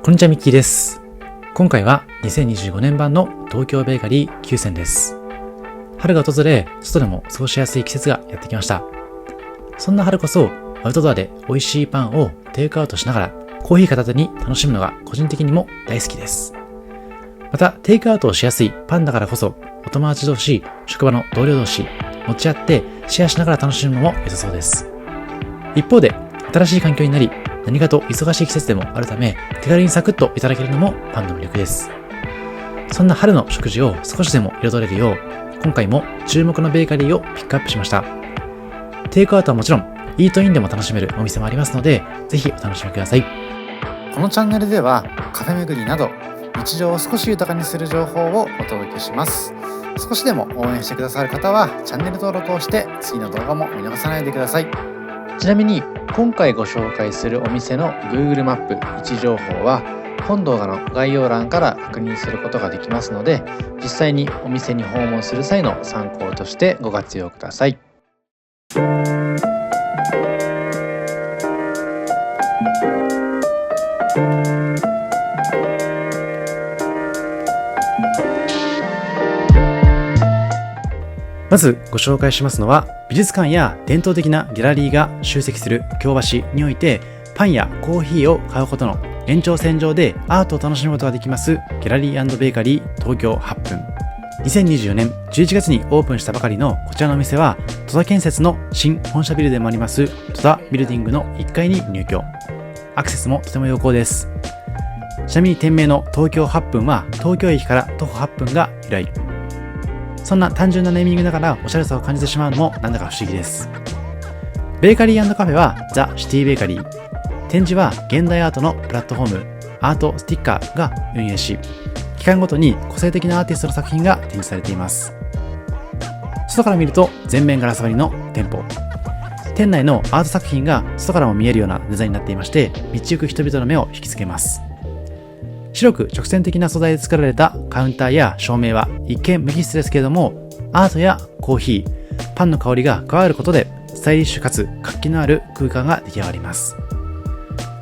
こんにちは、ミッキーです。今回は2025年版の東京ベーカリー9選です。春が訪れ、外でも過ごしやすい季節がやってきました。そんな春こそ、アウトドアで美味しいパンをテイクアウトしながら、コーヒー片手に楽しむのが個人的にも大好きです。また、テイクアウトをしやすいパンだからこそ、お友達同士、職場の同僚同士、持ち合ってシェアしながら楽しむのも良さそうです。一方で、新しい環境になり、何かと忙しい季節でもあるため、手軽にサクッといただけるのもパンの魅力です。そんな春の食事を少しでも彩れるよう、今回も注目のベーカリーをピックアップしました。テイクアウトはもちろん、イートインでも楽しめるお店もありますので、ぜひお楽しみください。このチャンネルではカフェ巡りなど日常を少し豊かにする情報をお届けします。少しでも応援してくださる方はチャンネル登録をして次の動画も見逃さないでください。ちなみに今回ご紹介するお店の Google マップ位置情報は本動画の概要欄から確認することができますので、実際にお店に訪問する際の参考としてご活用ください。まずご紹介しますのは、美術館や伝統的なギャラリーが集積する京橋において、パンやコーヒーを買うことの延長線上でアートを楽しむことができますギャラリー&ベーカリー東京8分。2024年11月にオープンしたばかりのこちらのお店は、戸田建設の新本社ビルでもあります戸田ビルディングの1階に入居。アクセスもとても良好です。ちなみに店名の東京8分は東京駅から徒歩8分が由来。そんな単純なネーミングだからおしゃれさを感じてしまうのもなんだか不思議です。ベーカリー&カフェはザ・シティベーカリー。展示は現代アートのプラットフォームアートスティッカーが運営し、期間ごとに個性的なアーティストの作品が展示されています。外から見ると全面ガラス張りの店舗。店内のアート作品が外からも見えるようなデザインになっていまして、道行く人々の目を引きつけます。白く直線的な素材で作られたカウンターや照明は一見無機質ですけれども、アートやコーヒー、パンの香りが加わることでスタイリッシュかつ活気のある空間が出来上がります。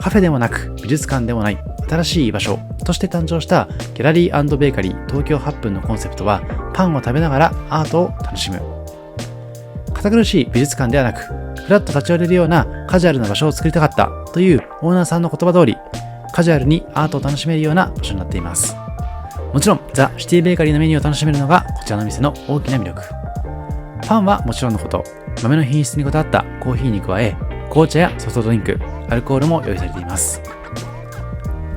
カフェでもなく美術館でもない新しい居場所として誕生したギャラリー&ベーカリー東京8分のコンセプトは、パンを食べながらアートを楽しむ。堅苦しい美術館ではなく、ふらっと立ち寄れるようなカジュアルな場所を作りたかったというオーナーさんの言葉通り、カジュアルにアートを楽しめるような場所になっています。もちろんザ・シティベーカリーのメニューを楽しめるのがこちらの店の大きな魅力。パンはもちろんのこと、豆の品質にこだわったコーヒーに加え、紅茶やソフトドリンク、アルコールも用意されています。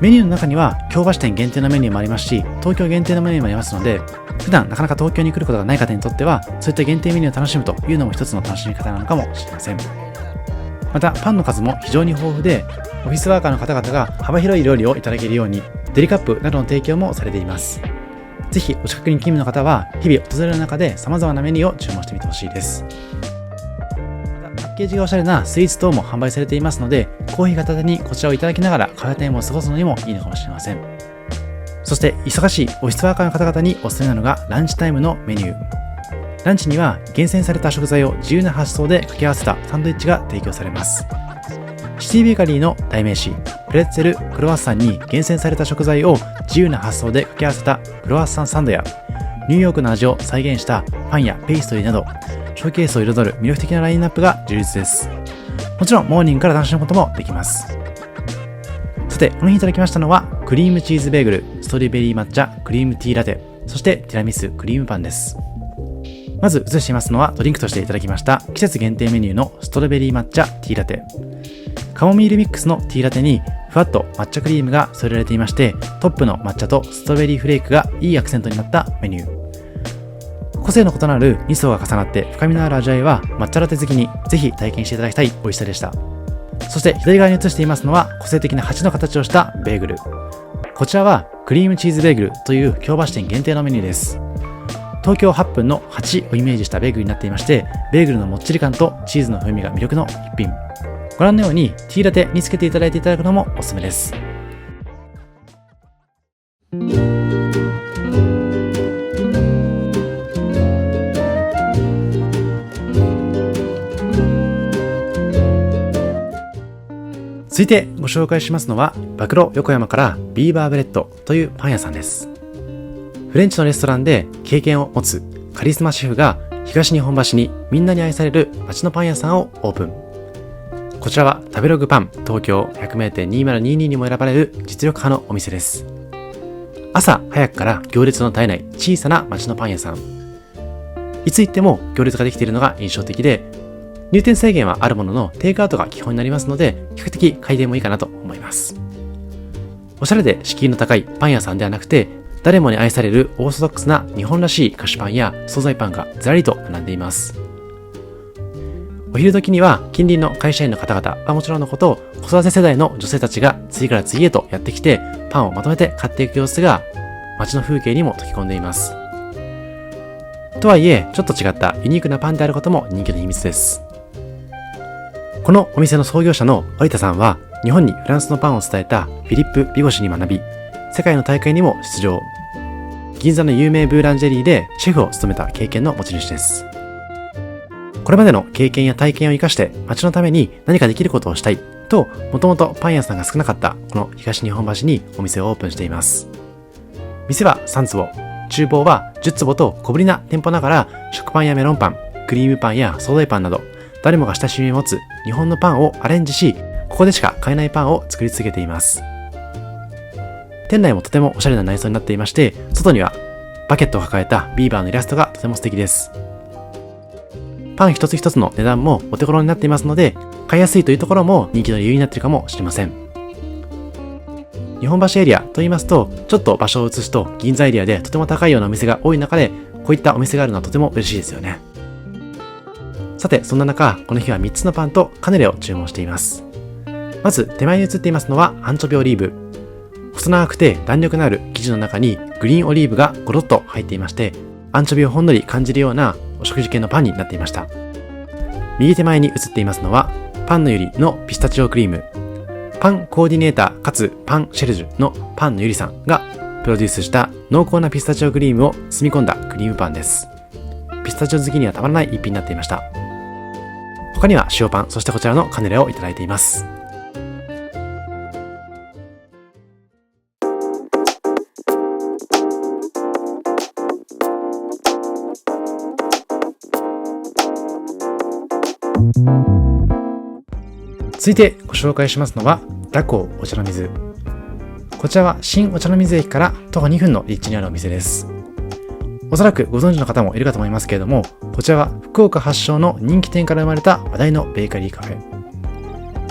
メニューの中には京橋店限定のメニューもありますし、東京限定のメニューもありますので、普段なかなか東京に来ることがない方にとっては、そういった限定メニューを楽しむというのも一つの楽しみ方なのかもしれません。またパンの数も非常に豊富で、オフィスワーカーの方々が幅広い料理をいただけるようにデリカップなどの提供もされています。ぜひお近くに勤務の方は日々訪れる中で様々なメニューを注文してみてほしいです。またパッケージがおしゃれなスイーツ等も販売されていますので、コーヒー片手にこちらをいただきながらカフェタイムを過ごすのにもいいのかもしれません。そして忙しいオフィスワーカーの方々におすすめなのがランチタイムのメニュー。ランチには厳選された食材を自由な発想で掛け合わせたサンドイッチが提供されます。シティベーカリーの代名詞、プレッツェルクロワッサンに厳選された食材を自由な発想で掛け合わせたクロワッサンサンドや、ニューヨークの味を再現したパンやペーストリーなど、ショーケースを彩る魅力的なラインナップが充実です。もちろんモーニングから楽しむこともできます。さて、この日いただきましたのはクリームチーズベーグル、ストロベリー抹茶クリームティーラテ、そしてティラミスクリームパンです。まず映していますのはドリンクとしていただきました季節限定メニューのストロベリー抹茶ティーラテ。カモミールミックスのティーラテにふわっと抹茶クリームが添えられていまして、トップの抹茶とストロベリーフレークがいいアクセントになったメニュー。個性の異なる2層が重なって深みのある味わいは抹茶ラテ好きにぜひ体験していただきたい美味しさでした。そして左側に映していますのは個性的な鉢の形をしたベーグル。こちらはクリームチーズベーグルという京橋店限定のメニューです。東京8分の鉢をイメージしたベーグルになっていまして、ベーグルのもっちり感とチーズの風味が魅力の一品。ご覧のようにティーラテにつけていただくのもおすすめです。続いてご紹介しますのは、暴露横山からビーバーブレッドというパン屋さんです。フレンチのレストランで経験を持つカリスマシェフが東日本橋にみんなに愛される街のパン屋さんをオープン。こちらは食べログパン東京100名店2022にも選ばれる実力派のお店です。朝早くから行列の絶えない小さな街のパン屋さん。いつ行っても行列ができているのが印象的で、入店制限はあるもののテイクアウトが基本になりますので、比較的回転もいいかなと思います。おしゃれで敷居の高いパン屋さんではなくて、誰もに愛されるオーソドックスな日本らしい菓子パンや惣菜パンがずらりと並んでいます。お昼時には近隣の会社員の方々はもちろんのこと、子育て世代の女性たちが次から次へとやってきて、パンをまとめて買っていく様子が街の風景にも溶け込んでいます。とはいえ、ちょっと違ったユニークなパンであることも人気の秘密です。このお店の創業者の有田さんは、日本にフランスのパンを伝えたフィリップ・ビゴシに学び、世界の大会にも出場。銀座の有名ブーランジェリーでシェフを務めた経験の持ち主です。これまでの経験や体験を生かして街のために何かできることをしたいと、もともとパン屋さんが少なかったこの東日本橋にお店をオープンしています。店は3坪、厨房は10坪と小ぶりな店舗ながら、食パンやメロンパン、クリームパンや惣菜パンなど、誰もが親しみを持つ日本のパンをアレンジし、ここでしか買えないパンを作り続けています。店内もとてもおしゃれな内装になっていまして、外にはバケットを抱えたビーバーのイラストがとても素敵です。パン一つ一つの値段もお手頃になっていますので、買いやすいというところも人気の理由になっているかもしれません。日本橋エリアと言いますと、ちょっと場所を移すと銀座エリアでとても高いようなお店が多い中で、こういったお店があるのはとても嬉しいですよね。さて、そんな中、この日は3つのパンとカヌレを注文しています。まず手前に映っていますのはアンチョビオリーブ。細長くて弾力のある生地の中にグリーンオリーブがゴロッと入っていまして、アンチョビをほんのり感じるようなお食事系のパンになっていました。右手前に映っていますのはパンのゆりのピスタチオクリーム。パンコーディネーターかつパンシェルジュのパンのゆりさんがプロデュースした濃厚なピスタチオクリームを包み込んだクリームパンです。ピスタチオ好きにはたまらない一品になっていました。他には塩パン、そしてこちらのカヌレをいただいています。続いてご紹介しますのはダコーお茶の水。こちらは新お茶の水駅から徒歩2分の立地にあるお店です。おそらくご存知の方もいるかと思いますけれども、こちらは福岡発祥の人気店から生まれた話題のベーカリーカフェ。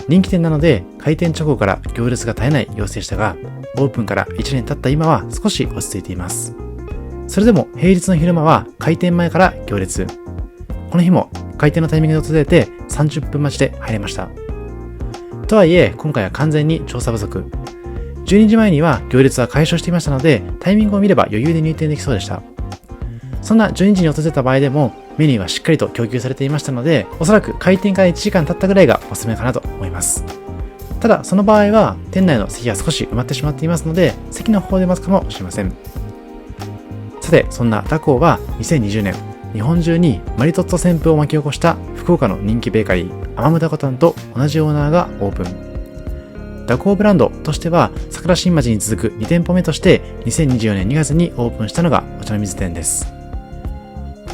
人気店なので開店直後から行列が絶えない様子でしたが、オープンから1年経った今は少し落ち着いています。それでも平日の昼間は開店前から行列。この日も開店のタイミングで訪れて30分待ちで入れました。とはいえ今回は完全に調査不足。12時前には行列は解消していましたので、タイミングを見れば余裕で入店できそうでした。そんな12時に訪れた場合でもメニューはしっかりと供給されていましたので、おそらく開店から1時間経ったぐらいがおすすめかなと思います。ただその場合は店内の席が少し埋まってしまっていますので、席の方で待つかもしれません。さて、そんなダコーは2020年日本中にマリトッツォ旋風を巻き起こした福岡の人気ベーカリーアマムダコタンと同じオーナーがオープン。ダコーブランドとしては桜新町に続く2店舗目として2024年2月にオープンしたのがお茶の水店です。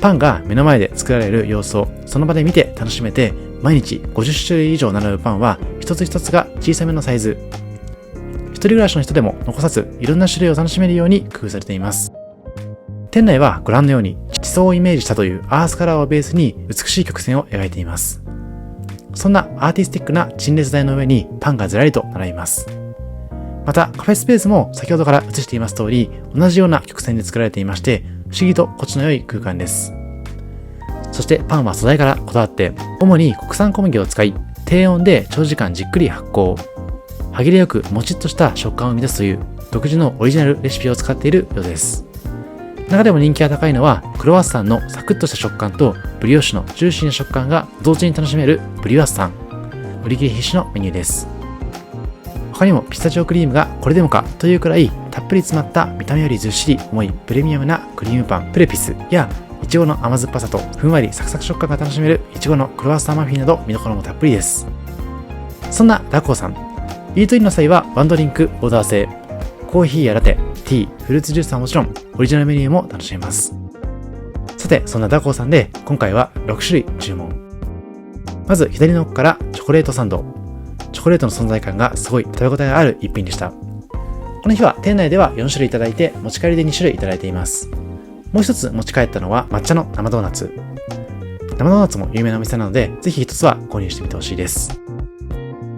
パンが目の前で作られる様子をその場で見て楽しめて、毎日50種類以上並ぶパンは一つ一つが小さめのサイズ。一人暮らしの人でも残さずいろんな種類を楽しめるように工夫されています。店内はご覧のように地層をイメージしたというアースカラーをベースに美しい曲線を描いています。そんなアーティスティックな陳列台の上にパンがずらりと並びます。またカフェスペースも先ほどから映しています通り同じような曲線で作られていまして、不思議と心地の良い空間です。そしてパンは素材からこだわって主に国産小麦を使い、低温で長時間じっくり発酵、歯切れよくもちっとした食感を生み出すという独自のオリジナルレシピを使っているようです。中でも人気が高いのはクロワッサンのサクッとした食感とブリオッシュのジューシーな食感が同時に楽しめるブリワッサン。売り切れ必至のメニューです。他にもピスタチオクリームがこれでもかというくらいたっぷり詰まった見た目よりずっしり重いプレミアムなクリームパンプレピスやいちごの甘酸っぱさとふんわりサクサク食感が楽しめるいちごのクロワッサンマフィンなど見どころもたっぷりです。そんなダコーさん、イートインの際はワンドリンクオーダー制、コーヒーやラテ、ティー、フルーツジュースはもちろんオリジナルメニューも楽しめます。さて、そんなダコーさんで今回は6種類注文。まず左の奥からチョコレートサンド。チョコレートの存在感がすごい食べ応えがある一品でした。この日は店内では4種類いただいて、持ち帰りで2種類いただいています。もう一つ持ち帰ったのは抹茶の生ドーナツ。生ドーナツも有名なお店なので、ぜひ一つは購入してみてほしいです。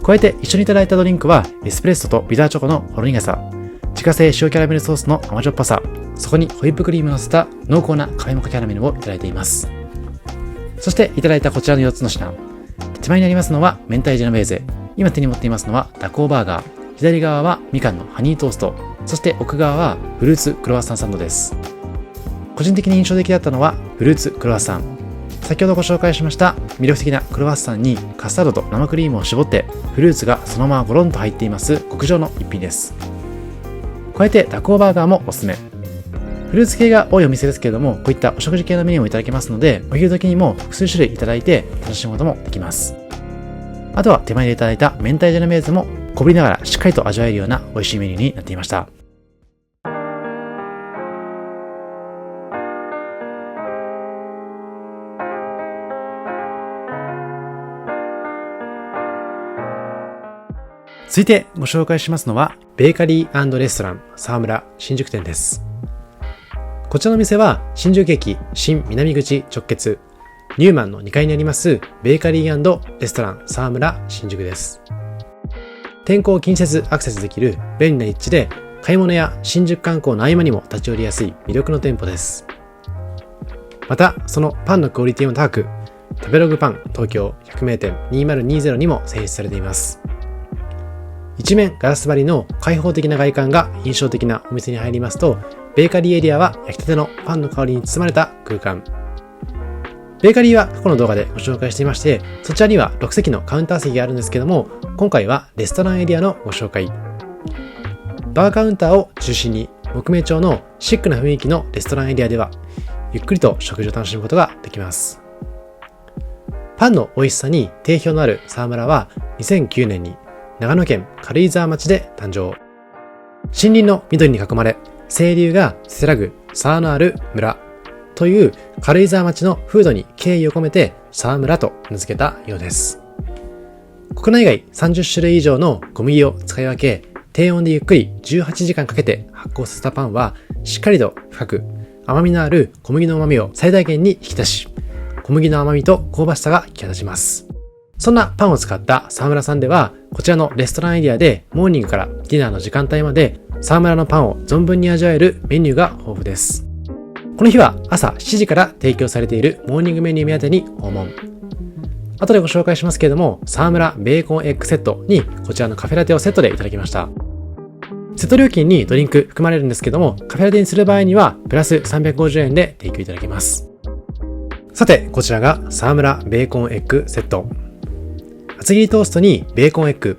加えて一緒にいただいたドリンクはエスプレッソとビターチョコのほろ苦さ、自家製塩キャラメルソースの甘じょっぱさ、そこにホイップクリームを乗せた濃厚なカフェモカキャラメルをいただいています。そしていただいたこちらの4つの品。手前にありますのは明太ジェノベーゼ。今手に持っていますのはダコーバーガー。左側はみかんのハニートースト。そして奥側はフルーツクロワッサンサンドです。個人的に印象的だったのはフルーツクロワッサン。先ほどご紹介しました魅力的なクロワッサンにカスタードと生クリームを絞ってフルーツがそのままゴロンと入っています極上の一品です。加えてダコーバーガーもおすすめ。フルーツ系が多いお店ですけれども、こういったお食事系のメニューもいただけますので、お昼時にも複数種類いただいて楽しむこともできます。あとは手前でいただいた明太ジェノベーゼも小ぶりながらしっかりと味わえるような美味しいメニューになっていました。続いてご紹介しますのはベーカリー&レストラン沢村新宿店です。こちらの店は新宿駅新南口直結ニューマンの2階にありますベーカリー&レストラン沢村新宿です。天候を気にせずアクセスできる便利な立地で買い物や新宿観光の合間にも立ち寄りやすい魅力の店舗です。またそのパンのクオリティも高く食べログパン東京100名店2020にも選出されています。一面ガラス張りの開放的な外観が印象的なお店に入りますと、ベーカリーエリアは焼きたてのパンの香りに包まれた空間。ベーカリーは過去の動画でご紹介していまして、そちらには6席のカウンター席があるんですけども、今回はレストランエリアのご紹介。バーカウンターを中心に木目調のシックな雰囲気のレストランエリアでは、ゆっくりと食事を楽しむことができます。パンの美味しさに定評のある沢村は2009年に長野県軽井沢町で誕生。森林の緑に囲まれ、清流がせせらぐ沢のある村という軽井沢町の風土に敬意を込めて沢村と名付けたようです。国内外30種類以上の小麦を使い分け、低温でゆっくり18時間かけて発酵させたパンはしっかりと深く甘みのある小麦の旨味を最大限に引き出し、小麦の甘みと香ばしさが際立ちます。そんなパンを使った沢村さんでは、こちらのレストランエリアでモーニングからディナーの時間帯まで沢村のパンを存分に味わえるメニューが豊富です。この日は朝7時から提供されているモーニングメニュー目当てに訪問。後でご紹介しますけれども、沢村ベーコンエッグセットにこちらのカフェラテをセットでいただきました。セット料金にドリンク含まれるんですけども、カフェラテにする場合にはプラス350円で提供いただけます。さて、こちらが沢村ベーコンエッグセット。厚切りトーストにベーコンエッグ、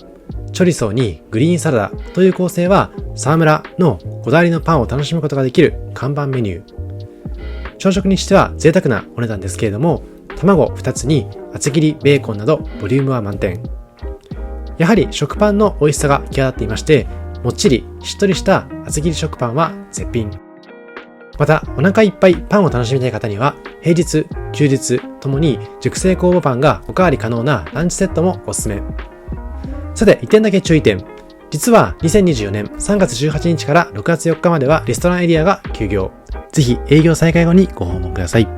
チョリソーにグリーンサラダという構成は沢村のこだわりのパンを楽しむことができる看板メニュー。朝食にしては贅沢なお値段ですけれども、卵2つに厚切りベーコンなどボリュームは満点。やはり食パンの美味しさが際立っていまして、もっちりしっとりした厚切り食パンは絶品。またお腹いっぱいパンを楽しみたい方には平日、休日ともに熟成酵母パンがおかわり可能なランチセットもおすすめ。さて1点だけ注意点。実は2024年3月18日から6月4日まではレストランエリアが休業。ぜひ営業再開後にご訪問ください。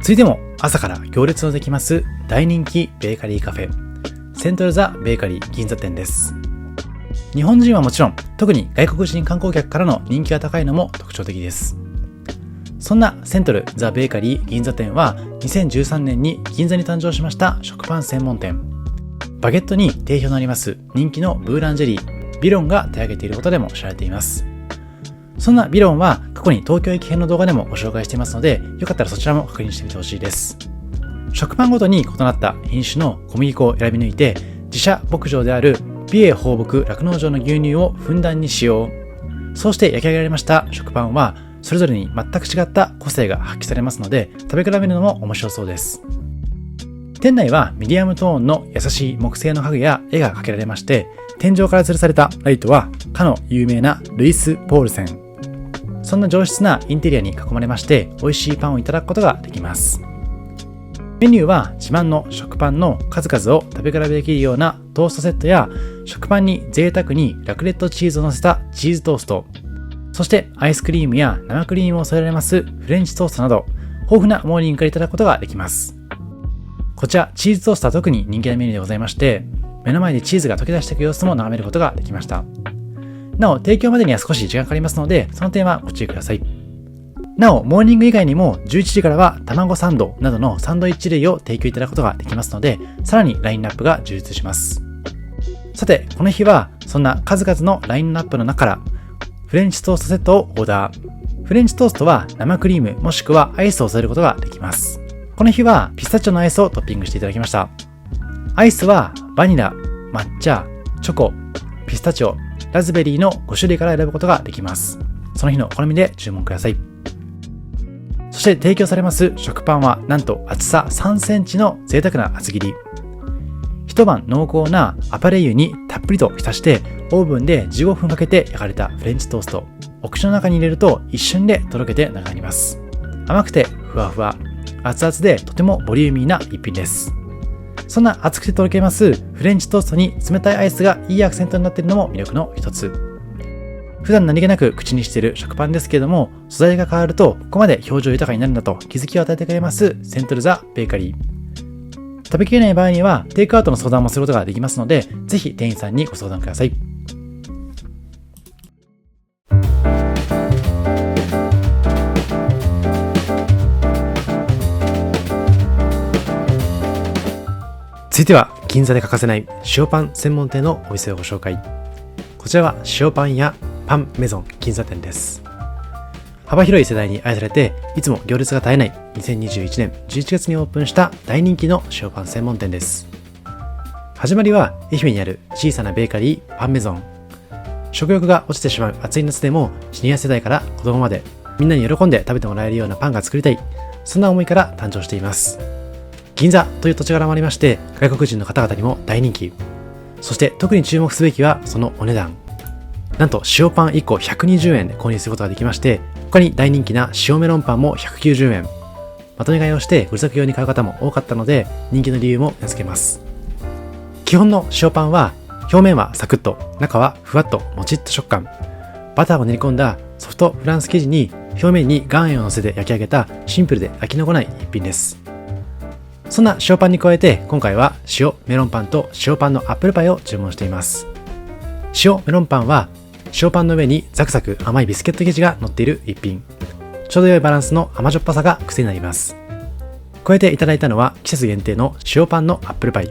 続いても朝から行列のできます大人気ベーカリーカフェセントルザ・ベーカリー銀座店です。日本人はもちろん特に外国人観光客からの人気が高いのも特徴的です。そんなセントルザ・ベーカリー銀座店は2013年に銀座に誕生しました食パン専門店。バゲットに定評のあります人気のブーランジェリービロンが手掛けていることでも知られています。そんなビロンは過去に東京駅編の動画でもご紹介していますので、よかったらそちらも確認してみてほしいです。食パンごとに異なった品種の小麦粉を選び抜いて、自社牧場である美瑛放牧酪農場の牛乳をふんだんに使用。そうして焼き上げられました食パンは、それぞれに全く違った個性が発揮されますので、食べ比べるのも面白そうです。店内はミディアムトーンの優しい木製の家具や絵が描けられまして、天井から吊るされたライトはかの有名なルイス・ポールセン。そんな上質なインテリアに囲まれまして、美味しいパンをいただくことができます。メニューは自慢の食パンの数々を食べ比べできるようなトーストセットや、食パンに贅沢にラクレットチーズを乗せたチーズトースト、そしてアイスクリームや生クリームを添えられますフレンチトーストなど、豊富なモーニングからいただくことができます。こちらチーズトーストは特に人気なメニューでございまして、目の前でチーズが溶け出していく様子も眺めることができました。なお、提供までには少し時間がかかりますので、その点はご注意ください。なお、モーニング以外にも11時からは卵サンドなどのサンドイッチ類を提供いただくことができますので、さらにラインナップが充実します。さて、この日はそんな数々のラインナップの中からフレンチトーストセットをオーダー。フレンチトーストは生クリームもしくはアイスを添えることができます。この日はピスタチオのアイスをトッピングしていただきました。アイスはバニラ、抹茶、チョコ、ピスタチオ、ラズベリーの5種類から選ぶことができます。その日の好みで注文ください。そして提供されます食パンはなんと厚さ3センチの贅沢な厚切り。一晩濃厚なアパレイユにたっぷりと浸してオーブンで15分かけて焼かれたフレンチトースト。お口の中に入れると一瞬でとろけて流れます。甘くてふわふわ、熱々でとてもボリューミーな一品です。そんな熱くてとろけますフレンチトーストに冷たいアイスがいいアクセントになっているのも魅力の一つ。普段何気なく口にしている食パンですけれども、素材が変わるとここまで表情豊かになるんだと気づきを与えてくれますセントルザ・ベーカリー。食べきれない場合にはテイクアウトの相談もすることができますので、ぜひ店員さんにご相談ください。続いては銀座で欠かせない塩パン専門店のお店をご紹介。こちらは塩パン屋パンメゾン銀座店です。幅広い世代に愛されていつも行列が絶えない2021年11月にオープンした大人気の塩パン専門店です。始まりは愛媛にある小さなベーカリーパンメゾン。食欲が落ちてしまう暑い夏でもシニア世代から子供までみんなに喜んで食べてもらえるようなパンが作りたい、そんな思いから誕生しています。銀座という土地柄もありまして、外国人の方々にも大人気。そして特に注目すべきはそのお値段。なんと塩パン1個120円で購入することができまして、他に大人気な塩メロンパンも190円。まとめ買いをしてご自宅用に買う方も多かったので、人気の理由もうなずけます。基本の塩パンは表面はサクッと、中はふわっともちっと食感。バターを練り込んだソフトフランス生地に表面に岩塩を乗せて焼き上げたシンプルで飽きのこない一品です。そんな塩パンに加えて今回は塩メロンパンと塩パンのアップルパイを注文しています。塩メロンパンは塩パンの上にザクザク甘いビスケット生地が乗っている一品。ちょうど良いバランスの甘じょっぱさが癖になります。加えていただいたのは季節限定の塩パンのアップルパイ。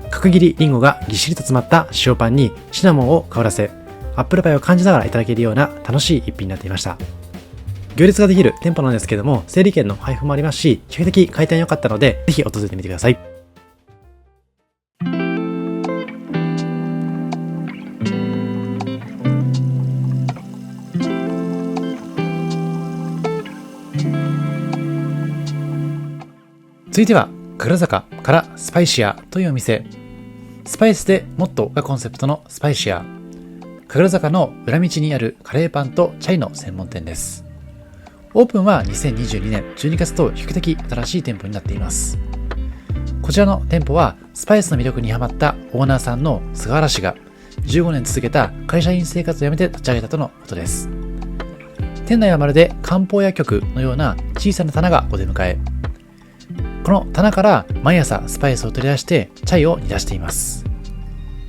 角切りリンゴがぎっしりと詰まった塩パンにシナモンを香らせ、アップルパイを感じながらいただけるような楽しい一品になっていました。行列ができる店舗なんですけども、整理券の配布もありますし、比較的回転良かったので、ぜひ訪れてみてください。続いては、神楽坂からスパイシアというお店。スパイスでもっとがコンセプトのスパイシア。神楽坂の裏道にあるカレーパンとチャイの専門店です。オープンは2022年12月と比較的新しい店舗になっています。こちらの店舗はスパイスの魅力にハマったオーナーさんの菅原氏が15年続けた会社員生活を辞めて立ち上げたとのことです。店内はまるで漢方薬局のような小さな棚がお出迎え。この棚から毎朝スパイスを取り出してチャイを煮出しています。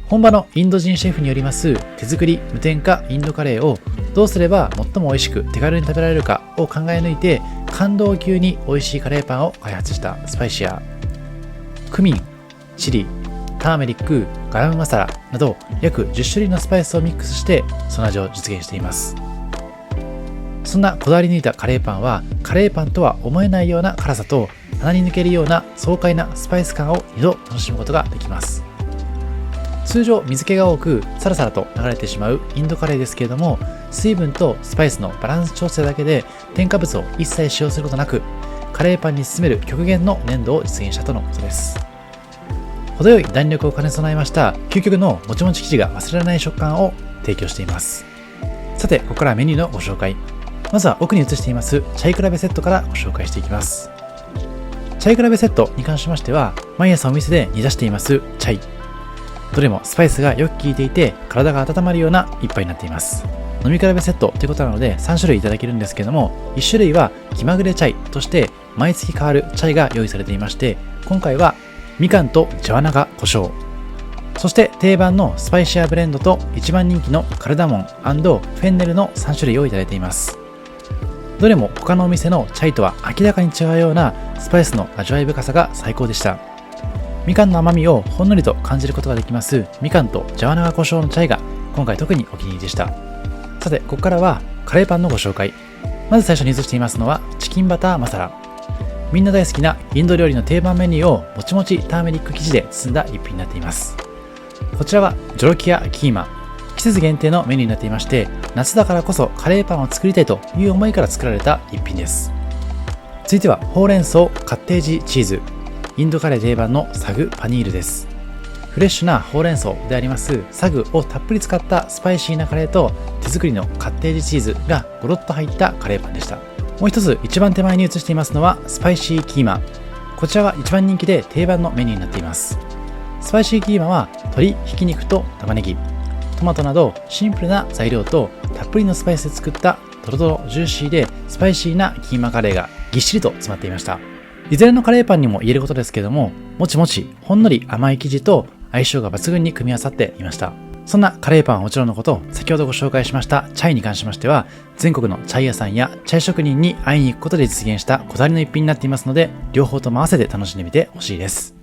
本場のインド人シェフによります手作り無添加インドカレーをどうすれば最も美味しく手軽に食べられるかを考え抜いて、感動級に美味しいカレーパンを開発したスパイシア。クミン、チリ、ターメリック、ガラムマサラなど約10種類のスパイスをミックスしてその味を実現しています。そんなこだわり抜いたカレーパンは、カレーパンとは思えないような辛さと、鼻に抜けるような爽快なスパイス感を2度楽しむことができます。通常水気が多くサラサラと流れてしまうインドカレーですけれども、水分とスパイスのバランス調整だけで添加物を一切使用することなく、カレーパンに進める極限の粘度を実現したとのことです。程よい弾力を兼ね備えました究極のもちもち生地が忘れられない食感を提供しています。さて、ここからメニューのご紹介。まずは奥に映していますチャイ比べセットからご紹介していきます。チャイ比べセットに関しましては、毎朝お店で煮出していますチャイ、どれもスパイスがよく効いていて体が温まるような一杯になっています。飲み比べセットということなので3種類いただけるんですけども、1種類は気まぐれチャイとして毎月変わるチャイが用意されていまして、今回はみかんとジャワナガ胡椒、そして定番のスパイシアブレンドと一番人気のカルダモン&フェンネルの3種類をいただいています。どれも他のお店のチャイとは明らかに違うようなスパイスの味わい深さが最高でした。みかんの甘みをほんのりと感じることができますみかんとジャワナガ胡椒のチャイが今回特にお気に入りでした。さて、ここからはカレーパンのご紹介。まず最初に映していますのはチキンバターマサラ。みんな大好きなインド料理の定番メニューをもちもちターメリック生地で包んだ一品になっています。こちらはジョロキアキーマ、季節限定のメニューになっていまして、夏だからこそカレーパンを作りたいという思いから作られた一品です。続いてはほうれん草カッテージチーズ、インドカレー定番のサグパニールです。フレッシュなほうれん草でありますサグをたっぷり使ったスパイシーなカレーと手作りのカッテージチーズがゴロッと入ったカレーパンでした。もう一つ一番手前に映していますのはスパイシーキーマ。こちらは一番人気で定番のメニューになっています。スパイシーキーマは鶏ひき肉と玉ねぎ、トマトなどシンプルな材料とたっぷりのスパイスで作ったトロトロジューシーでスパイシーなキーマカレーがぎっしりと詰まっていました。いずれのカレーパンにも言えることですけども、もちもちほんのり甘い生地と相性が抜群に組み合わさっていました。そんなカレーパンはもちろんのこと、先ほどご紹介しましたチャイに関しましては、全国のチャイ屋さんやチャイ職人に会いに行くことで実現したこだわりの一品になっていますので、両方とも合わせて楽しんでみてほしいです。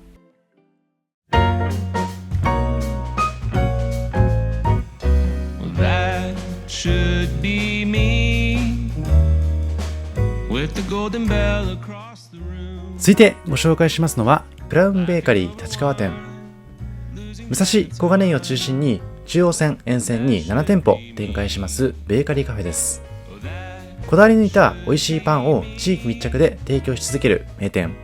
続いてご紹介しますのはブラウンベーカリー立川店。武蔵小金井を中心に中央線沿線に7店舗展開しますベーカリーカフェです。こだわり抜いた美味しいパンを地域密着で提供し続ける名店。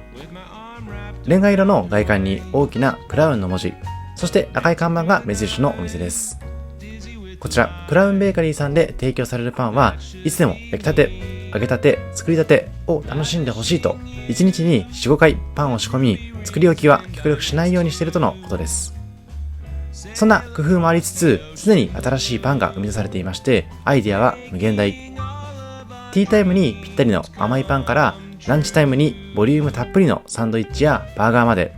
レンガ色の外観に大きなクラウンの文字、そして赤い看板が目印のお店です。こちらクラウンベーカリーさんで提供されるパンはいつでも焼きたて、揚げたて、作りたてを楽しんでほしいと1日に 4,5 回パンを仕込み、作り置きは極力しないようにしているとのことです。そんな工夫もありつつ、常に新しいパンが生み出されていまして、アイデアは無限大。ティータイムにぴったりの甘いパンから、ランチタイムにボリュームたっぷりのサンドイッチやバーガーまで、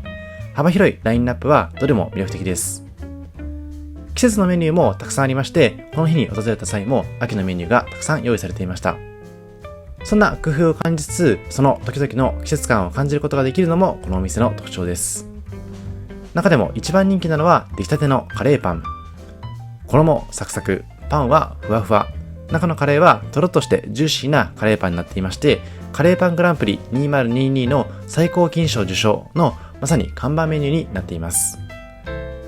幅広いラインナップはどれも魅力的です。季節のメニューもたくさんありまして、この日に訪れた際も秋のメニューがたくさん用意されていました。そんな工夫を感じつつ、その時々の季節感を感じることができるのもこのお店の特徴です。中でも一番人気なのは出来たてのカレーパン。衣サクサク、パンはふわふわ、中のカレーはとろっとしてジューシーなカレーパンになっていまして、カレーパングランプリ2022の最高金賞受賞のまさに看板メニューになっています。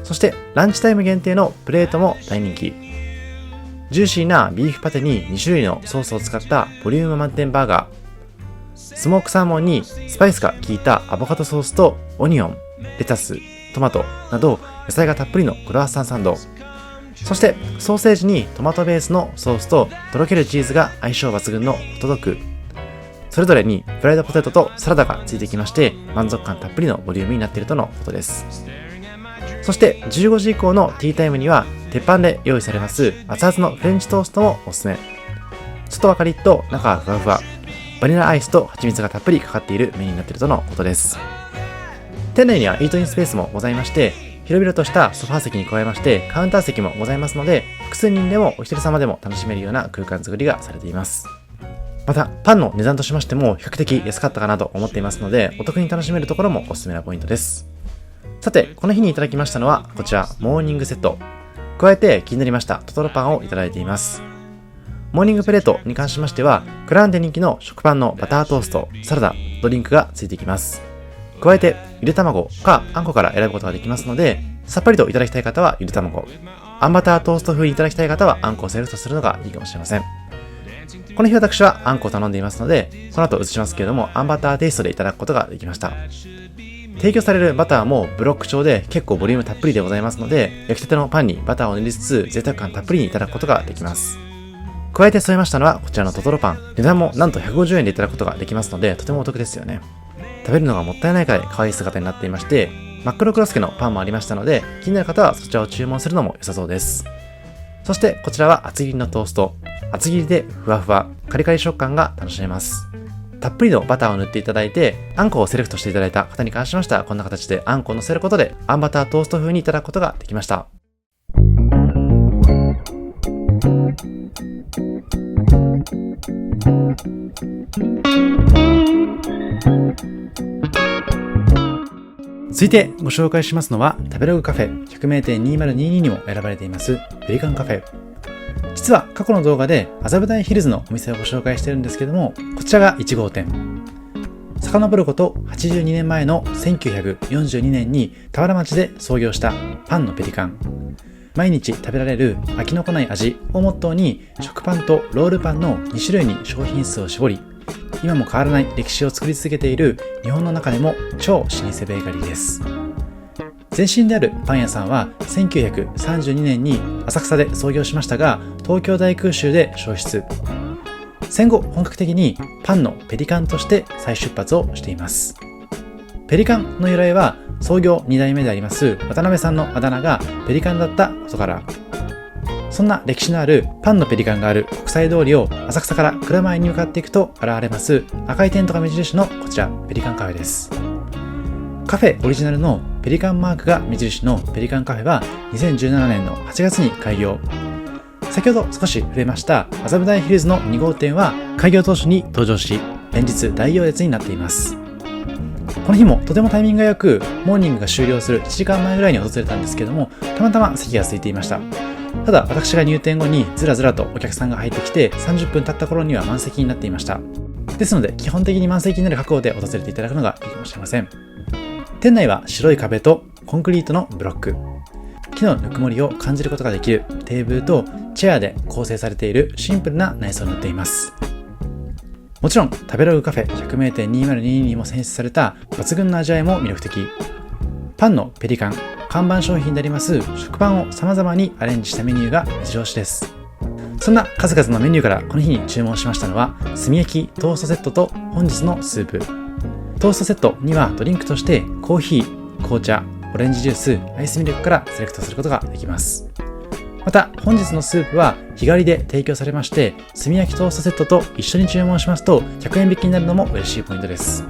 そしてランチタイム限定のプレートも大人気。ジューシーなビーフパテに2種類のソースを使ったボリューム満点バーガー、スモークサーモンにスパイスが効いたアボカドソースとオニオン、レタス、トマトなど野菜がたっぷりのクロワッサンサンド、そしてソーセージにトマトベースのソースととろけるチーズが相性抜群のホットドッグ、それぞれにフライドポテトとサラダがついてきまして、満足感たっぷりのボリュームになっているとのことです。そして15時以降のティータイムには鉄板で用意されます熱々のフレンチトーストもおすすめ。外はカリッと中はふわふわ、バニラアイスと蜂蜜がたっぷりかかっているメニューになっているとのことです。店内にはイートインスペースもございまして、広々としたソファー席に加えましてカウンター席もございますので、複数人でもお一人様でも楽しめるような空間作りがされています。またパンの値段としましても比較的安かったかなと思っていますので、お得に楽しめるところもおすすめなポイントです。さて、この日にいただきましたのはこちらモーニングセット、加えて気になりましたトトロパンをいただいています。モーニングプレートに関しましては、クラウンで人気の食パンのバタートースト、サラダ、ドリンクがついてきます。加えて、ゆで卵かあんこから選ぶことができますので、さっぱりといただきたい方はゆで卵、あんバタートースト風にいただきたい方はあんこをセレクトするのがいいかもしれません。この日私はあんこを頼んでいますので、この後映しますけれども、あんバターテイストでいただくことができました。提供されるバターもブロック調で結構ボリュームたっぷりでございますので、焼きたてのパンにバターを塗りつつ贅沢感たっぷりにいただくことができます。加えて添えましたのはこちらのトトロパン。値段もなんと150円でいただくことができますので、とてもお得ですよね。食べるのがもったいないくらい可愛い姿になっていまして、真っ黒クロスケのパンもありましたので、気になる方はそちらを注文するのも良さそうです。そしてこちらは厚切りのトースト。厚切りでふわふわ、カリカリ食感が楽しめます。たっぷりのバターを塗っていただいて、あんこをセレクトしていただいた方に関しましては、こんな形であんこを乗せることで、あんバタートースト風にいただくことができました。続いてご紹介しますのは、食べログカフェ100名店2022にも選ばれていますペリカンカフェ。実は過去の動画で麻布台ヒルズのお店をご紹介しているんですけども、こちらが1号店。遡ること82年前の1942年に田原町で創業したパンのペリカン。毎日食べられる飽きのこない味をモットーに、食パンとロールパンの2種類に商品数を絞り、今も変わらない歴史を作り続けている日本の中でも超老舗ベーカリーです。前身であるパン屋さんは1932年に浅草で創業しましたが、東京大空襲で焼失。戦後本格的にパンのペリカンとして再出発をしています。ペリカンの由来は創業2代目であります渡辺さんのあだ名がペリカンだったことから。そんな歴史のあるパンのペリカンがある国際通りを浅草から蔵前に向かっていくと現れます赤いテントが目印のこちらペリカンカフェです。カフェオリジナルのペリカンマークが目印のペリカンカフェは2017年の8月に開業。先ほど少し触れました麻布台ヒルズの2号店は開業当初に登場し、連日大行列になっています。この日もとてもタイミングが良く、モーニングが終了する1時間前ぐらいに訪れたんですけども、たまたま席が空いていました。ただ私が入店後にずらずらとお客さんが入ってきて、30分経った頃には満席になっていました。ですので基本的に満席になる覚悟で訪れていただくのがいいかもしれません。店内は白い壁とコンクリートのブロック、木のぬくもりを感じることができるテーブルとチェアで構成されているシンプルな内装になっています。もちろん食べログカフェ100名店2022にも選出された抜群の味わいも魅力的。パンのペリカン、看板商品であります食パンを様々にアレンジしたメニューが目白押しです。そんな数々のメニューからこの日に注文しましたのは、炭焼きトーストセットと本日のスープ。トーストセットにはドリンクとしてコーヒー、紅茶、オレンジジュース、アイスミルクからセレクトすることができます。また本日のスープは日替わりで提供されまして、炭焼きトーストセットと一緒に注文しますと100円引きになるのも嬉しいポイントです。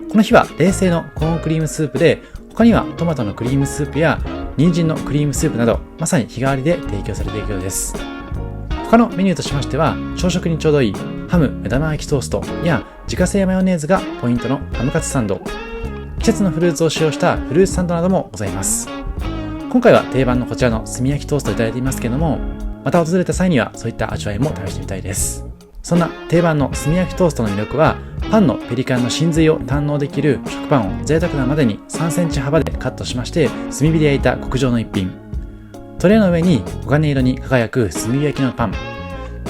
この日は冷製のコーンクリームスープで、他にはトマトのクリームスープや人参のクリームスープなど、まさに日替わりで提供されていくようです。他のメニューとしましては、朝食にちょうどいいハム目玉焼きトーストや自家製マヨネーズがポイントのハムカツサンド、季節のフルーツを使用したフルーツサンドなどもございます。今回は定番のこちらの炭焼きトーストをいただいていますけども、また訪れた際にはそういった味わいも試してみたいです。そんな定番の炭焼きトーストの魅力は、パンのペリカンの真髄を堪能できる食パンを贅沢なまでに3センチ幅でカットしまして、炭火で焼いた極上の一品。トレーの上に黄金色に輝く炭火焼きのパン。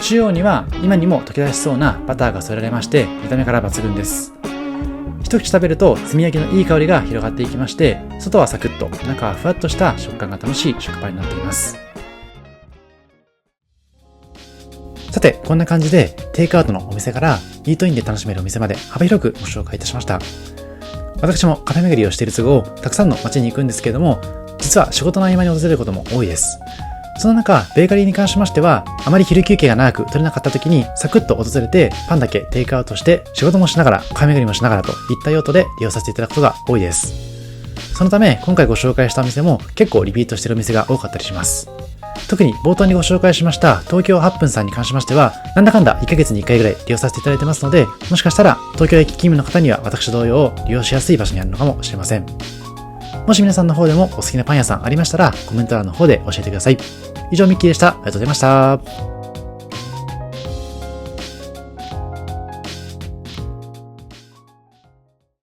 中央には今にも溶け出しそうなバターが添えられまして、見た目から抜群です。一口食べると炭焼きのいい香りが広がっていきまして、外はサクッと中はふわっとした食感が楽しい食パンになっています。さて、こんな感じでテイクアウトのお店からイートインで楽しめるお店まで幅広くご紹介いたしました。私もカフェ巡りをしている都合、たくさんの街に行くんですけれども、実は仕事の合間に訪れることも多いです。その中、ベーカリーに関しましては、あまり昼休憩が長く取れなかった時にサクッと訪れてパンだけテイクアウトして仕事もしながらカフェ巡りもしながらといった用途で利用させていただくことが多いです。そのため今回ご紹介したお店も結構リピートしているお店が多かったりします。特に冒頭にご紹介しました東京8分さんに関しましては、なんだかんだ1ヶ月に1回ぐらい利用させていただいてますので、もしかしたら東京駅勤務の方には私同様利用しやすい場所にあるのかもしれません。もし皆さんの方でもお好きなパン屋さんありましたらコメント欄の方で教えてください。以上ミッキーでした。ありがとうございました。